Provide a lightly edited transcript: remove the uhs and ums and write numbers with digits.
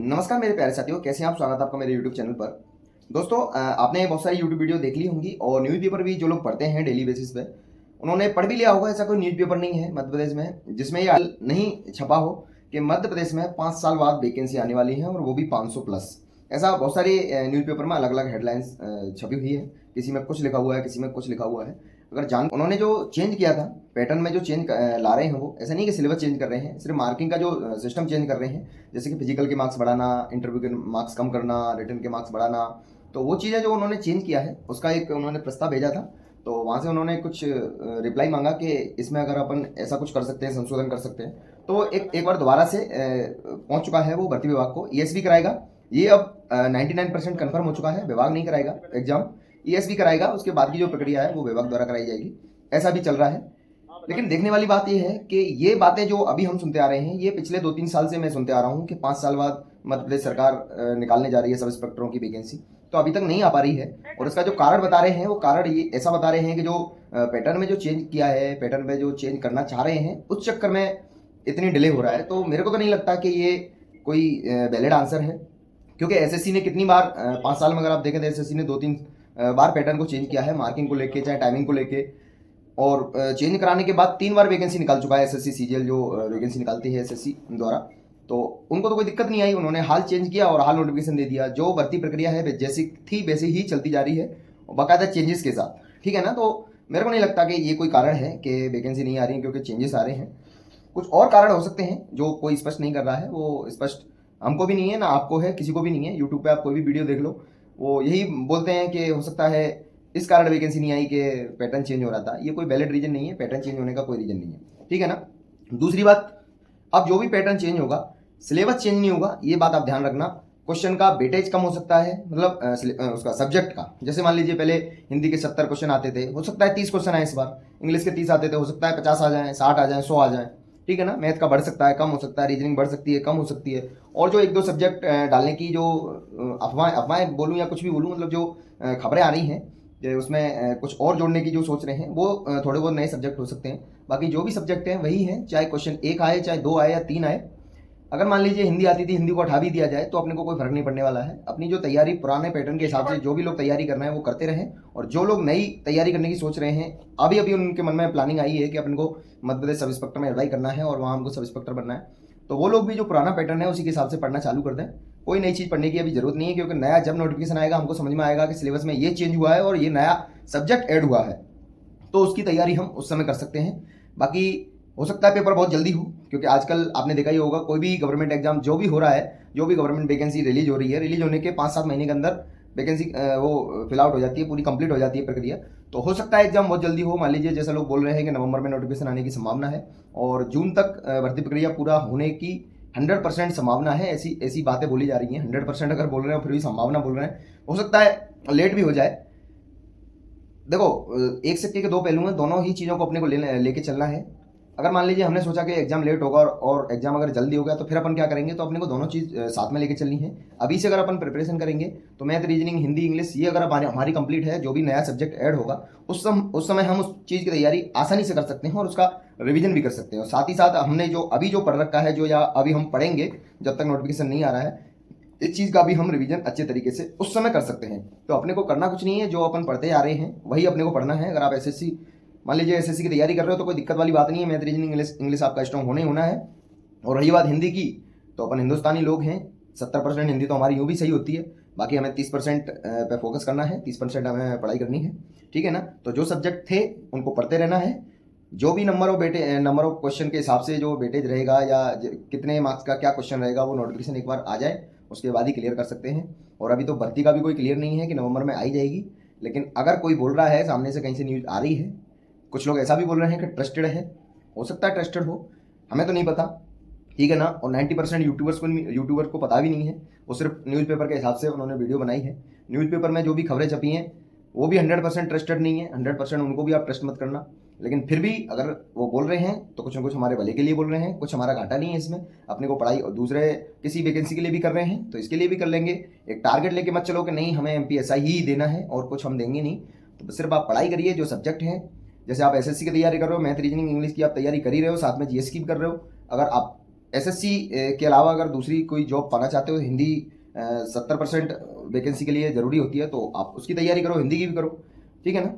नमस्कार मेरे प्यारे साथियों, कैसे हैं आप। स्वागत है आपका मेरे YouTube चैनल पर। दोस्तों, आपने बहुत सारी YouTube वीडियो देख ली होंगी और न्यूज़पेपर भी जो लोग पढ़ते हैं डेली बेसिस पे, उन्होंने पढ़ भी लिया होगा। ऐसा कोई न्यूज़पेपर नहीं है मध्य प्रदेश में जिसमें ये नहीं छपा हो कि मध्य प्रदेश में 5 साल बाद वैकेंसी आने वाली है और वो भी 500 प्लस। ऐसा बहुत सारे न्यूज़पेपर में अलग अलग हेडलाइंस छपी हुई है। किसी में कुछ लिखा हुआ है, किसी में कुछ लिखा हुआ है। अगर जान उन्होंने जो चेंज किया था पैटर्न में, जो चेंज ला रहे हैं, वो ऐसा नहीं कि सिलेबस चेंज कर रहे हैं, सिर्फ मार्किंग का जो सिस्टम चेंज कर रहे हैं। जैसे कि फिजिकल के मार्क्स बढ़ाना, इंटरव्यू के मार्क्स कम करना, रिटर्न के मार्क्स बढ़ाना। तो वो चीज़ें जो उन्होंने चेंज किया है उसका एक उन्होंने प्रस्ताव भेजा था। तो वहाँ से उन्होंने कुछ रिप्लाई मांगा कि इसमें अगर अपन ऐसा कुछ कर सकते हैं, संशोधन कर सकते हैं। तो एक बार दोबारा से पहुँच चुका है वो भर्ती विभाग को। ईएसबी कराएगा ये अब 99% कन्फर्म हो चुका है। विभाग नहीं कराएगा एग्जाम, ईएसबी कराएगा। उसके बाद की जो प्रक्रिया है वो विभाग द्वारा कराई जाएगी, ऐसा भी चल रहा है। लेकिन देखने वाली बात यह है कि ये बातें जो अभी हम सुनते आ रहे हैं, ये पिछले 2-3 साल से मैं सुनते आ रहा हूँ कि 5 साल बाद मध्य प्रदेश सरकार निकालने जा रही है सब इंस्पेक्टरों की वैकेंसी। तो अभी तक नहीं आ पा रही है। और इसका जो कारण बता रहे हैं, वो कारण ये ऐसा बता रहे हैं कि जो पैटर्न में जो चेंज किया है, पैटर्न में जो चेंज करना चाह रहे हैं, उस चक्कर में इतनी डिले हो रहा है। तो मेरे को तो नहीं लगता कि ये कोई वैलिड आंसर है। क्योंकि एसएससी ने कितनी बार 5 साल में अगर आप देखें तो एसएससी ने 2-3 बार पैटर्न को चेंज किया है, मार्किंग को लेके चाहे टाइमिंग को लेके। और चेंज कराने के बाद 3 बार वैकेंसी निकाल चुका है एसएससी सीजीएल, जो वैकेंसी निकालती है एसएससी द्वारा। तो उनको तो कोई दिक्कत नहीं आई, उन्होंने हाल चेंज किया और हाल नोटिफिकेशन दे दिया। जो भर्ती प्रक्रिया है जैसी थी वैसे ही चलती जा रही है, बाकायदा चेंजेस के साथ। ठीक है ना। तो मेरे को नहीं लगता कि ये कोई कारण है कि वैकेंसी नहीं आ रही है क्योंकि चेंजेस आ रहे हैं। कुछ और कारण हो सकते हैं जो कोई स्पष्ट नहीं कर रहा है। वो स्पष्ट हमको भी नहीं है, ना आपको है, किसी को भी नहीं है। यूट्यूब पे आप कोई भी वीडियो देख लो, वो यही बोलते हैं कि हो सकता है इस कारण वैकेंसी नहीं आई कि पैटर्न चेंज हो रहा था। ये कोई वैलिड रीजन नहीं है, पैटर्न चेंज होने का कोई रीजन नहीं है। ठीक है ना। दूसरी बात, अब जो भी पैटर्न चेंज होगा, सिलेबस चेंज नहीं होगा। ये बात आप ध्यान रखना। क्वेश्चन का वेटेज कम हो सकता है, मतलब उसका सब्जेक्ट का। जैसे मान लीजिए पहले हिंदी के 70 क्वेश्चन आते थे, हो सकता है 30 क्वेश्चन आए इस बार। इंग्लिश के 30 आते थे, हो सकता है 50 आ जाए, 60 आ जाए, 100 आ जाए। ठीक है ना। मैथ का बढ़ सकता है, कम हो सकता है, रीजनिंग बढ़ सकती है, कम हो सकती है। और जो 1-2 सब्जेक्ट डालने की जो अफवाहें बोलूँ या कुछ भी बोलूँ, मतलब जो खबरें आ रही हैं, जो उसमें कुछ और जोड़ने की जो सोच रहे हैं, वो थोड़े बहुत नए सब्जेक्ट हो सकते हैं। बाकी जो भी सब्जेक्ट हैं वही हैं, चाहे क्वेश्चन 1 आए, चाहे 2 आए या 3 आए। अगर मान लीजिए हिंदी आती थी, हिंदी को हटा भी दिया जाए तो अपने को कोई फर्क नहीं पड़ने वाला है। अपनी जो तैयारी पुराने पैटर्न के हिसाब से जो भी लोग तैयारी कर रहे हैं वो करते रहें। और जो लोग नई तैयारी करने की सोच रहे हैं, अभी अभी उनके मन में प्लानिंग आई है कि अपन को मध्य प्रदेश सब इंस्पेक्टर में अप्लाई करना है और वहाँ हमको सब इंस्पेक्टर बनना है, तो वो लोग भी जो पुराना पैटर्न है उसी के हिसाब से पढ़ना चालू कर दें। कोई नई चीज़ पढ़ने की अभी जरूरत नहीं है, क्योंकि नया जब नोटिफिकेशन आएगा हमको समझ में आएगा कि सिलेबस में ये चेंज हुआ है और ये नया सब्जेक्ट ऐड हुआ है। तो उसकी तैयारी हम उस समय कर सकते हैं। बाकी हो सकता है पेपर बहुत जल्दी हो, क्योंकि आजकल आपने देखा ही होगा, कोई भी गवर्नमेंट एग्जाम जो भी हो रहा है, जो भी गवर्नमेंट वैकेंसी रिलीज हो रही है, रिलीज होने के 5-7 महीने के अंदर वैकेंसी वो फिल आउट हो जाती है, पूरी कंप्लीट हो जाती है प्रक्रिया। तो हो सकता है एग्जाम बहुत जल्दी हो। मान लीजिए जैसा लोग बोल रहे हैं कि नवंबर में नोटिफिकेशन आने की संभावना है और जून तक भर्ती प्रक्रिया पूरा होने की 100% संभावना है। ऐसी ऐसी बातें बोली जा रही हैं। 100% अगर बोल रहे हैं फिर भी संभावना बोल रहे हैं, हो सकता है लेट भी हो जाए। देखो, एक सिक्के के दो पहलू हैं, दोनों ही चीज़ों को अपने को लेके चलना है। अगर मान लीजिए हमने सोचा कि एग्जाम लेट होगा और एग्जाम अगर जल्दी हो गया तो फिर अपन क्या करेंगे, तो अपने को दोनों चीज़ साथ में लेके चलनी है। अभी से अगर अपन प्रिपरेशन करेंगे तो मैथ, रीजनिंग, हिंदी, इंग्लिश, ये अगर हमारी कंप्लीट है, जो भी नया सब्जेक्ट ऐड होगा उस समय हम उस चीज़ की तैयारी आसानी से कर सकते हैं और उसका रिवीजन भी कर सकते हैं। और साथ ही साथ हमने जो अभी जो पढ़ रखा है, जो या अभी हम पढ़ेंगे जब तक नोटिफिकेशन नहीं आ रहा है, इस चीज़ का भी हम रिवीजन अच्छे तरीके से उस समय कर सकते हैं। तो अपने को करना कुछ नहीं है, जो अपन पढ़ते आ रहे हैं वही अपने को पढ़ना है। अगर आप एसएससी, मान लीजिए एसएससी की तैयारी कर रहे हो, तो कोई दिक्कत वाली बात नहीं है। मैथ, रीजनिंग, इंग्लिश आपका स्ट्रॉन्ग होना ही होना है। और रही बात हिंदी की, तो अपन हिंदुस्तानी लोग हैं, 70% हिंदी तो हमारी यूँ भी सही होती है। बाकी हमें 30% पे फोकस करना है, 30% हमें पढ़ाई करनी है। ठीक है ना। तो जो सब्जेक्ट थे उनको पढ़ते रहना है। जो भी नंबर ऑफ क्वेश्चन के हिसाब से जो वेटेज रहेगा या कितने मार्क्स का क्या क्वेश्चन रहेगा, वो नोटिफिकेशन एक बार आ जाए उसके बाद ही क्लियर कर सकते हैं। और अभी तो भर्ती का भी कोई क्लियर नहीं है कि नवंबर में आई जाएगी। लेकिन अगर कोई बोल रहा है, सामने से कहीं से न्यूज़ आ रही है, कुछ लोग ऐसा भी बोल रहे हैं कि ट्रस्टेड है, हो सकता है ट्रस्टेड हो, हमें तो नहीं पता। ठीक है ना। और 90% यूट्यूबर्स को पता भी नहीं है। वो सिर्फ न्यूज़पेपर के हिसाब से उन्होंने वीडियो बनाई है। न्यूज़पेपर में जो भी खबरें छपी हैं वो भी 100% ट्रस्टेड नहीं है। 100% उनको भी आप ट्रस्ट मत करना। लेकिन फिर भी अगर वो बोल रहे हैं तो कुछ ना कुछ हमारे भले के लिए बोल रहे हैं, कुछ हमारा घाटा नहीं है इसमें। अपने को पढ़ाई और दूसरे किसी वैकेंसी के लिए भी कर रहे हैं तो इसके लिए भी कर लेंगे। एक टारगेट लेके मत चलो कि नहीं हमें एमपीएसआई ही देना है और कुछ हम देंगे नहीं। तो सिर्फ आप पढ़ाई करिए, जो सब्जेक्ट हैं, जैसे आप एसएससी की तैयारी कर रहे हो, मैथ, रीजनिंग, इंग्लिश की आप तैयारी कर ही रहे हो, साथ में जीएस की भी कर रहे हो। अगर आप एसएससी के अलावा अगर दूसरी कोई जॉब पाना चाहते हो, हिंदी 70% वैकेंसी के लिए ज़रूरी होती है, तो आप उसकी तैयारी करो, हिंदी की भी करो, ठीक है ना।